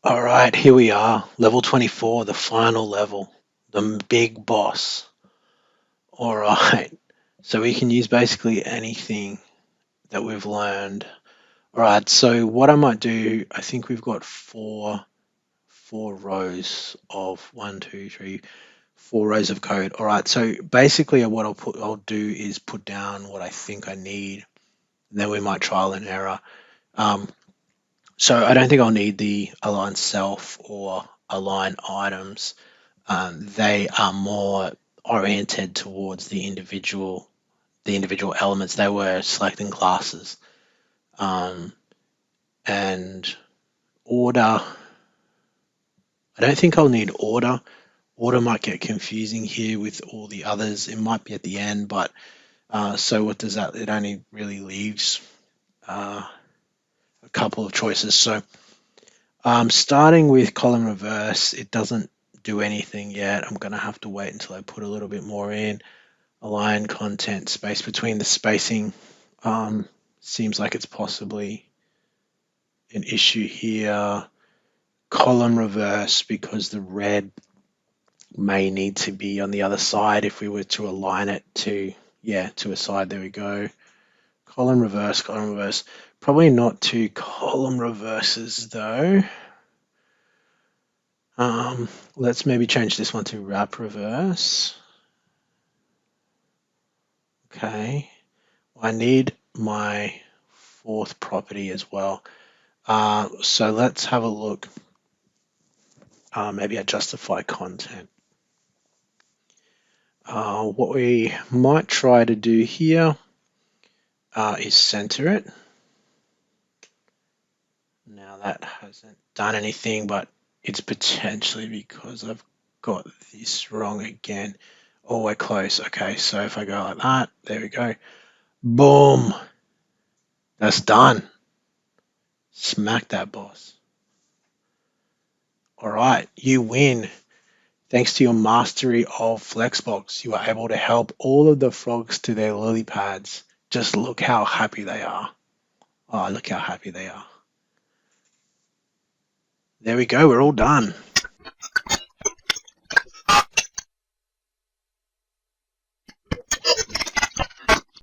All right, here we are, level 24, the final level, the big boss. All right, so we can use basically anything that we've learned. All right, so what I might do, I think we've got four rows of one, two, three, 4 rows of code. All right, so basically what I'll do is put down what I think I need, and then we might trial and error. Um, so I don't think I'll need the align self or align items. They are more oriented towards the individual elements. They were selecting classes, um, and order. I don't think I'll need order. Order might get confusing here with all the others. It might be at the end, but so what does that? It only really leaves a couple of choices. So starting with column reverse, it doesn't do anything yet. I'm going to have to wait until I put a little bit more in. Align content space between the spacing seems like it's possibly an issue here. Column reverse, because the red may need to be on the other side if we were to align it to a side. There we go. Column reverse. Probably not two column reverses though. Let's maybe change this one to wrap reverse. Okay. I need my fourth property as well. So let's have a look. Maybe I justify content. What we might try to do here is center it. Now that hasn't done anything, but it's potentially because I've got this wrong again. Oh, we're close. Okay, so if I go like that, there we go. Boom. That's done. Smack that, boss. All right, you win. Thanks to your mastery of Flexbox, you are able to help all of the frogs to their lily pads. Just look how happy they are. Oh, look how happy they are. There we go. We're all done.